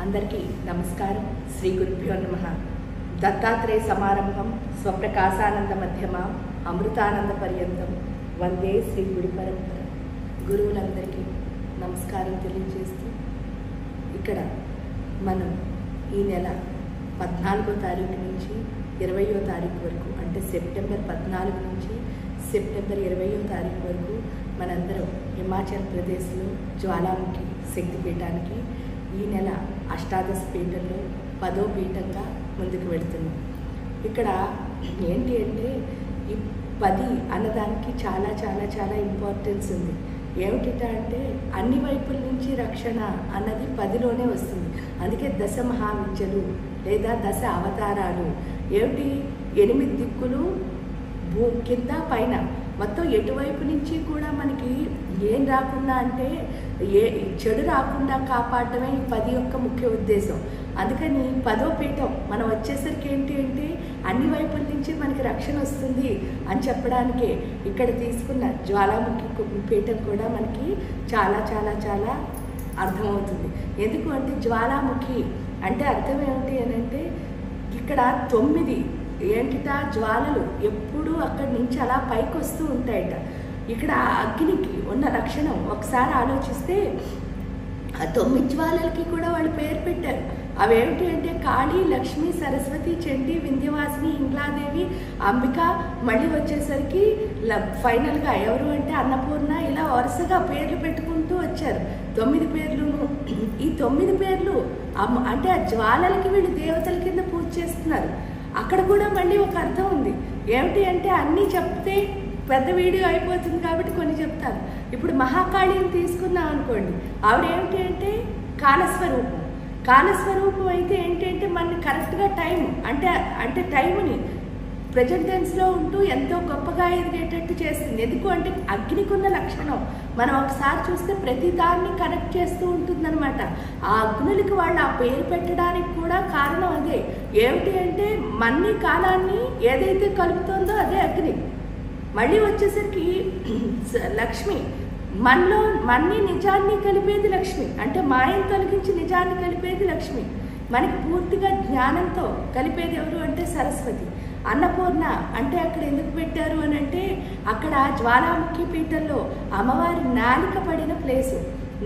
అందరికీ నమస్కారం. శ్రీ గురుభ్యో నమః. దత్తాత్రేయ సమారంభం స్వప్రకాశానంద మధ్యమం అమృతానంద పర్యంతం వందే శ్రీ గురు పరంపర. గురువులందరికీ నమస్కారం తెలియజేస్తూ ఇక్కడ మనం ఈ నెల 14వ తారీఖు నుంచి 20వ తారీఖు వరకు, అంటే సెప్టెంబర్ 14 నుంచి సెప్టెంబర్ 20వ తారీఖు వరకు మనందరం హిమాచల్ ప్రదేశ్లో జ్వాలాముఖి శక్తిపీఠానికి ఈ నెల అష్టాదశ పీఠంలో 10వ పీఠంగా ముందుకు వెళుతున్నాం. ఇక్కడ ఏంటి అంటే ఈ 10 అన్నదానికి చాలా చాలా చాలా ఇంపార్టెన్స్ ఉంది. ఏమిటిట అంటే అన్ని వైపుల నుంచి రక్షణ అన్నది 10లోనే వస్తుంది. అందుకే దశ మహావిద్యలు లేదా దశ అవతారాలు ఏమిటి, 8 దిక్కులు కింద పైన మొత్తం ఎటువైపు నుంచి కూడా మనకి ఏం రాకుండా అంటే చెడు రాకుండా కాపాడటమే ఈ 10 యొక్క ముఖ్య ఉద్దేశం. అందుకని 10వ పీఠం మనం వచ్చేసరికి ఏంటి అంటే అన్ని వైపుల నుంచి మనకి రక్షణ వస్తుంది అని చెప్పడానికే ఇక్కడ తీసుకున్న జ్వాలాముఖి పీఠం కూడా మనకి చాలా చాలా చాలా అర్థమవుతుంది. ఎందుకు అంటే జ్వాలాముఖి అంటే అర్థం ఏమిటి అని అంటే ఇక్కడ 9 ఏంటిట జ్వాలలు ఎప్పుడూ అక్కడి నుంచి అలా పైకి వస్తూ ఉంటాయట. ఇక్కడ అగ్నికి ఉన్న లక్షణం ఒకసారి ఆలోచిస్తే ఆ 9 జ్వాలలకి కూడా వాళ్ళు పేరు పెట్టారు. అవేమిటి అంటే కాళీ, లక్ష్మి, సరస్వతి, చండీ, వింధ్యవాసిని, ఇంగ్లాదేవి, అంబిక, మళ్ళీ వచ్చేసరికి ఫైనల్గా ఎవరు అంటే అన్నపూర్ణ. ఇలా వరుసగా పేర్లు పెట్టుకుంటూ వచ్చారు. 9 పేర్లును. ఈ 9 పేర్లు అంటే ఆ జ్వాలలకి వీళ్ళు దేవతల కింద పూజ చేస్తున్నారు. అక్కడ కూడా మళ్ళీ ఒక అర్థం ఉంది. ఏమిటి అంటే అన్నీ చెప్తే పెద్ద వీడియో అయిపోతుంది కాబట్టి కొన్ని చెప్తాను. ఇప్పుడు మహాకాళిని తీసుకున్నాం అనుకోండి, ఆవిడ ఏమిటి అంటే కాలస్వరూపం. కాలస్వరూపం అయితే ఏంటంటే మనని కరెక్ట్గా టైం అంటే టైంని ప్రజెంట్ టెన్స్లో ఉంటూ ఎంతో గొప్పగా ఎదిగేటట్టు చేస్తుంది. ఎందుకు అంటే అగ్నికి ఉన్న లక్షణం మనం ఒకసారి చూస్తే ప్రతి దాన్ని కనెక్ట్ చేస్తూ ఉంటుందన్నమాట. ఆ అగ్నులకి వాళ్ళు ఆ పేరు పెట్టడానికి కూడా కారణం అదే. ఏమిటి అంటే మన్ని కాలాన్ని ఏదైతే కలుపుతుందో అదే అగ్ని. మళ్ళీ వచ్చేసరికి లక్ష్మి, మనలో మన్ని నిజాన్ని కలిపేది లక్ష్మి. అంటే మాయను తొలగించి నిజాన్ని కలిపేది లక్ష్మి. మనకి పూర్తిగా జ్ఞానంతో కలిపేది ఎవరు అంటే సరస్వతి. అన్నపూర్ణ అంటే అక్కడ ఎందుకు పెట్టారు అని అంటే అక్కడ జ్వాలాముఖి పీఠంలో అమ్మవారి నాలిక పడిన ప్లేసు.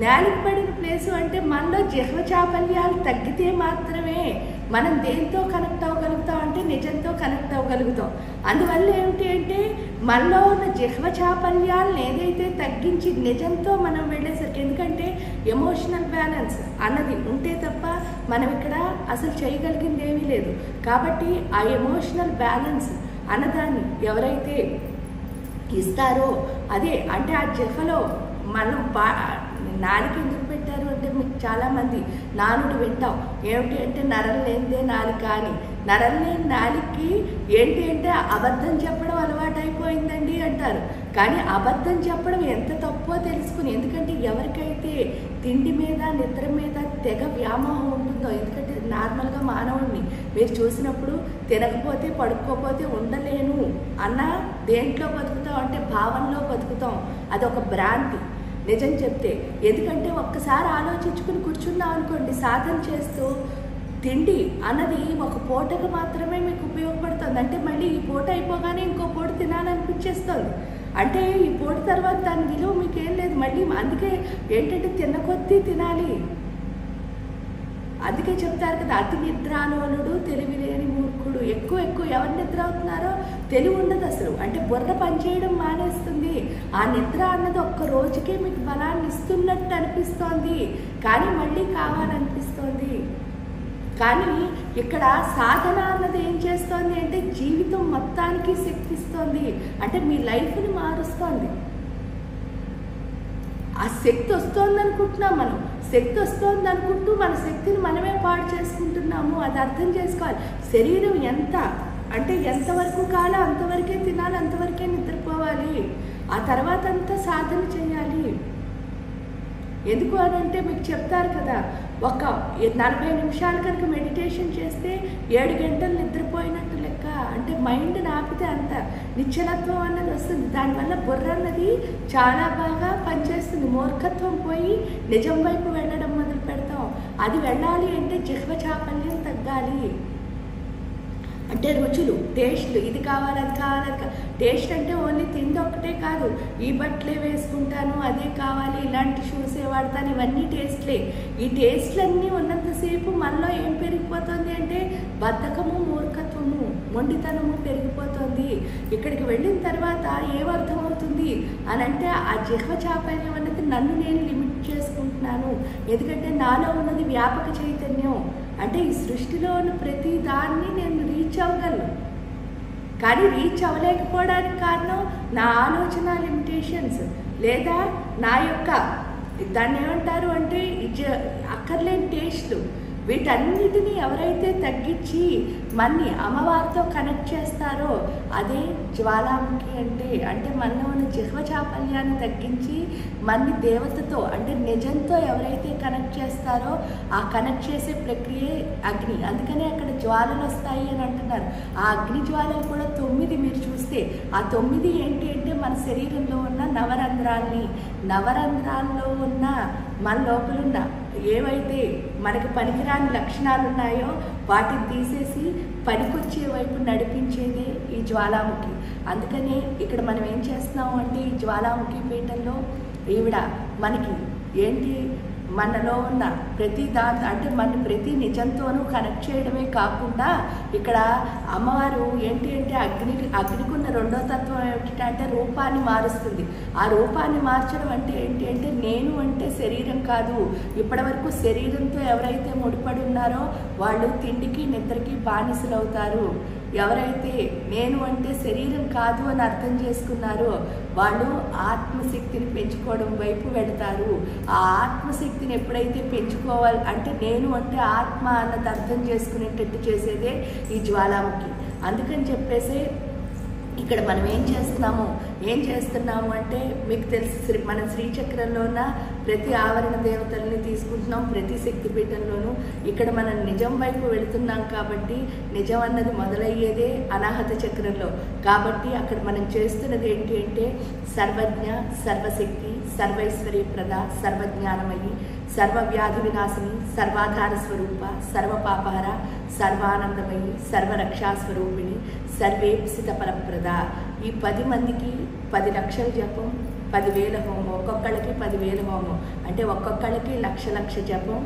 నాలిక పడిన ప్లేసు అంటే మనలో జిహ్వ చాపల్యాలు తగ్గితే మాత్రమే మనం దేంతో కనెక్ట్ అవ్వగలుగుతాం అంటే నిజంతో కనెక్ట్ అవ్వగలుగుతాం. అందువల్ల ఏమిటి అంటే మనలో ఉన్న జిహ్వ చాపల్యాలను ఏదైతే తగ్గించి నిజంతో మనం వెళ్ళేసరికి, ఎందుకంటే ఎమోషనల్ బ్యాలెన్స్ అన్నది ఉంటే తప్ప మనం ఇక్కడ అసలు చేయగలిగింది ఏమీ లేదు. కాబట్టి ఆ ఎమోషనల్ బ్యాలెన్స్ అన్నదాన్ని ఎవరైతే ఇస్తారో అదే అంటే ఆ జిహ్వలో మనం నాలుక ఎందుకు పెట్టారు అంటే మీకు చాలామంది నానుడు వింటాం. ఏమిటి అంటే నరం లేనిదే నాలుక అని. నరం లేని నాలుకకి ఏంటి అంటే అబద్ధం చెప్పడం అలవాటు అయిపోయిందండి అంటారు. కానీ అబద్ధం చెప్పడం ఎంత తప్పో తెలుసుకుని, ఎందుకంటే ఎవరికైతే తిండి మీద నిద్ర మీద తెగ వ్యామోహం ఉంటుందో, ఎందుకంటే నార్మల్గా మానవుడిని మీరు చూసినప్పుడు తినకపోతే పడుకోకపోతే ఉండలేను అన్న దేంట్లో బతుకుతాం అంటే భావనలో బతుకుతాం. అదొక భ్రాంతి నిజం చెప్తే. ఎందుకంటే ఒక్కసారి ఆలోచించుకుని కూర్చున్నాం అనుకోండి, సాధన చేస్తూ తిండి అన్నది ఒక పూటకు మాత్రమే మీకు ఉపయోగపడుతుంది. అంటే మళ్ళీ ఈ పూట అయిపోగానే ఇంకో పూట తినాలనిపించేస్తుంది. అంటే ఈ పూట తర్వాత దాని విలువ మీకేం లేదు. మళ్ళీ అందుకే ఏంటంటే తిన్న కొద్దీ తినాలి. అందుకే చెప్తారు కదా, అతి నిద్రాలోనుడు తెలివి లేని మూర్ఖుడు. ఎక్కువ ఎవరు నిద్ర అవుతున్నారో తెలివి ఉండదు అసలు. అంటే బుర్ర పనిచేయడం మానేస్తుంది. ఆ నిద్ర అన్నది ఒక్క రోజుకే మీకు బలాన్ని ఇస్తున్నట్టు అనిపిస్తోంది, కానీ మళ్ళీ కావాలనిపిస్తోంది. కానీ ఇక్కడ సాధన అన్నది ఏం చేస్తోంది అంటే జీవితం మొత్తానికి శక్తి ఇస్తోంది. అంటే మీ లైఫ్ని మారుస్తోంది. ఆ శక్తి వస్తోంది అనుకుంటున్నాం మనం. శక్తి వస్తోంది అనుకుంటూ మన శక్తిని మనమే పాడు చేసుకుంటున్నాము. అది అర్థం చేసుకోవాలి. శరీరం ఎంతవరకు కాలో అంతవరకే తినాలి, అంతవరకే నిద్రపోవాలి. ఆ తర్వాత అంతా సాధన చేయాలి. ఎందుకు అని అంటే మీకు చెప్తారు కదా, ఒక 40 నిమిషాలు కనుక మెడిటేషన్ చేస్తే 7 గంటలు నిద్రపోయినట్టు లెక్క. అంటే మైండ్ ఆపితే అంత నిశ్చలత్వం అన్నది వస్తుంది. దానివల్ల బుర్ర అన్నది చాలా బాగా పనిచేస్తుంది. మూర్ఖత్వం పోయి నిజం వైపు వెళ్ళడం మొదలు పెడతాం. అది వెళ్ళాలి అంటే జిహ్వ చాపల్యం తగ్గాలి. అంటే రుచులు, టేస్ట్లు, ఇది కావాలి అది కావాలి. టేస్ట్ అంటే ఓన్లీ తిండి ఒక్కటే కాదు, ఈ బట్టలే వేసుకుంటాను, అదే కావాలి, ఇలాంటి షూసే వాడతాను, ఇవన్నీ టేస్ట్లే. ఈ టేస్ట్లన్నీ ఉన్నంతసేపు మనలో ఏం పెరిగిపోతుంది అంటే బద్ధకము, మూర్ఖత్వము, మొండితనము పెరిగిపోతుంది. ఇక్కడికి వెళ్ళిన తర్వాత ఏమర్థమవుతుంది అని అంటే ఆ జిహ్వ చాపల్యం అన్నది నన్ను నేను లిమిట్ చేసుకుంటున్నాను. ఎందుకంటే నాలో ఉన్నది వ్యాపక చైతన్యం. అంటే ఈ సృష్టిలో ఉన్న ప్రతి దాన్ని నేను రీచ్ అవ్వగలను. కానీ రీచ్ అవ్వలేకపోవడానికి కారణం నా ఆలోచన లిమిటేషన్స్, లేదా నా యొక్క దాన్ని ఏమంటారు అంటే అక్కర్లేని టేస్ట్లు. వీటన్నిటినీ ఎవరైతే తగ్గించి మన్ని అమ్మవారితో కనెక్ట్ చేస్తారో అదే జ్వాలాముఖి అంటే మనలో ఉన్న జిహ్వ చాపల్యాన్ని తగ్గించి మన్ని దేవతతో అంటే నిజంతో ఎవరైతే కనెక్ట్ చేస్తారో ఆ కనెక్ట్ చేసే ప్రక్రియే అగ్ని. అందుకనే అక్కడ జ్వాలలు వస్తాయి అని అంటున్నారు. ఆ అగ్ని జ్వాలలు కూడా 9 మీరు చూస్తే ఆ 9 ఏంటి అంటే మన శరీరంలో ఉన్న నవరంధ్రాల్లో ఉన్న మన లోపలున్న ఏవైతే మనకి పనికిరాని లక్షణాలు ఉన్నాయో వాటిని తీసేసి పనికొచ్చే వైపు నడిపించేదే ఈ జ్వాలాముఖి. అందుకనే ఇక్కడ మనం ఏం చేస్తున్నాము అంటే ఈ జ్వాలాముఖి పీఠంలో ఈవిడ మనకి ఏంటి మనలో ఉన్న ప్రతి అంటే మన ప్రతి నిజంతోనూ కనెక్ట్ చేయడమే కాకుండా ఇక్కడ అమ్మవారు ఏంటి అంటే అగ్నికున్న రెండో తత్వం ఏమిటంటే రూపాన్ని మారుస్తుంది. ఆ రూపాన్ని మార్చడం అంటే ఏంటి అంటే నేను అంటే శరీరం కాదు. ఇప్పటివరకు శరీరంతో ఎవరైతే ముడిపడి ఉన్నారో వాళ్ళు తిండికి నిద్రకి బానిసలు అవుతారు. ఎవరైతే నేను అంటే శరీరం కాదు అని అర్థం చేసుకున్నారో వాళ్ళు ఆత్మశక్తిని పెంచుకోవడం వైపు వెళతారు. ఆ ఆత్మశక్తిని ఎప్పుడైతే పెంచుకోవాలి అంటే నేను అంటే ఆత్మ అన్నది అర్థం చేసుకునేటట్టు చేసేదే ఈ జ్వాలాముఖి. అందుకని చెప్పేసి ఇక్కడ మనం ఏం చేస్తున్నాము అంటే మీకు తెలుసు మన శ్రీచక్రంలో ఉన్న ప్రతి ఆవరణ దేవతల్ని తీసుకుంటున్నాం, ప్రతి శక్తిపీఠంలోనూ. ఇక్కడ మనం నిజం వైపు వెళుతున్నాం కాబట్టి నిజం అన్నది మొదలయ్యేదే అనాహత చక్రంలో. కాబట్టి అక్కడ మనం చేస్తున్నది ఏంటి అంటే సర్వజ్ఞ, సర్వశక్తి, సర్వైశ్వర్యప్రద, సర్వజ్ఞానమయి, సర్వవ్యాధి వినాశిని, సర్వాధార స్వరూప, సర్వపాపహర, సర్వానందమయి, సర్వరక్షాస్వరూపిణి, సర్వేప్సిత ఫలప్రద. ఈ 10 మందికి 10 లక్షల జపం, 10,000 హోమం, ఒక్కొక్కళ్ళకి 10,000 హోమం. అంటే ఒక్కొక్కళ్ళకి లక్ష జపం,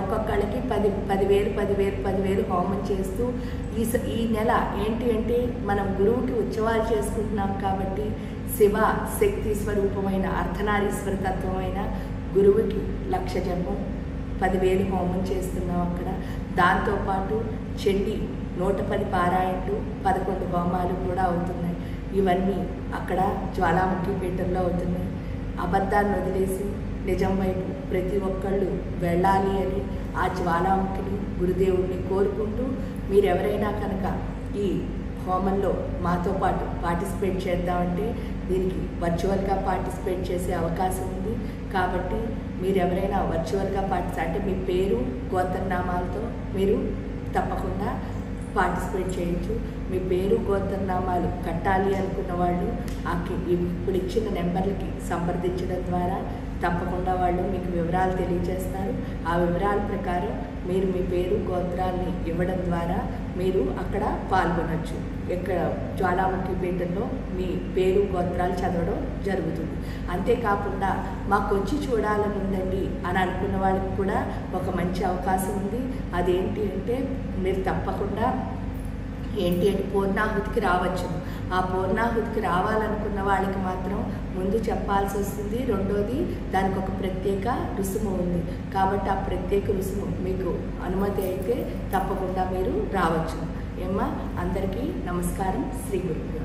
ఒక్కొక్కళ్ళకి 10,000 హోమం చేస్తూ ఈ నెల ఏంటి అంటే మనం గురువుకి ఉత్సవాలు చేసుకుంటున్నాం కాబట్టి శివ శక్తి స్వరూపమైన అర్ధనారీశ్వర తత్వమైన గురువుకి 1,00,000 జపం, 10,000 హోమం చేస్తున్నాం అక్కడ. దాంతోపాటు చండి 110 పారాయణలు, 11 హోమాలు కూడా అవుతున్నాయి. ఇవన్నీ అక్కడ జ్వాలాముఖి పీఠంలో అవుతున్నాయి. అబద్ధాన్ని వదిలేసి నిజం వైపు ప్రతి ఒక్కళ్ళు వెళ్ళాలి అని ఆ జ్వాలాముఖిని గురుదేవుడిని కోరుకుంటూ మీరు ఎవరైనా కనుక ఈ హోమంలో మాతో పాటు పార్టిసిపేట్ చేద్దామంటే దీనికి వర్చువల్గా పార్టిసిపేట్ చేసే అవకాశం ఉంది. కాబట్టి మీరు ఎవరైనా వర్చువల్గా అంటే మీ పేరు గోత్రనామాలతో మీరు తప్పకుండా పార్టిసిపేట్ చేయొచ్చు. మీ పేరు గోత్రనామాలు కట్టాలి అనుకున్న వాళ్ళు ఇప్పుడు ఇచ్చిన నెంబర్లకి సంప్రదించడం ద్వారా తప్పకుండా వాళ్ళు మీకు వివరాలు తెలియజేస్తారు. ఆ వివరాల ప్రకారం మీరు మీ పేరు గోత్రాన్ని ఇవ్వడం ద్వారా మీరు అక్కడ పాల్గొనవచ్చు. ఇక్కడ జ్వాలాముఖి పీఠంలో మీ పేరు గోత్రాలు చదవడం జరుగుతుంది. అంతేకాకుండా మాకు వచ్చి చూడాలని ఉందండి అని అనుకున్న వాళ్ళకి కూడా ఒక మంచి అవకాశం ఉంది. అదేంటి అంటే మీరు తప్పకుండా ఏంటి అంటే పూర్ణాహుతికి రావచ్చు. ఆ పూర్ణాహుతికి రావాలనుకున్న వాళ్ళకి మాత్రం ముందు చెప్పాల్సి వస్తుంది. రెండోది దానికి ఒక ప్రత్యేక రుసుము ఉంది. కాబట్టి ఆ ప్రత్యేక రుసుము మీకు అనుమతి అయితే తప్పకుండా మీరు రావచ్చు. ఏమ్మా అందరికీ నమస్కారం. శ్రీ గురుదేవ.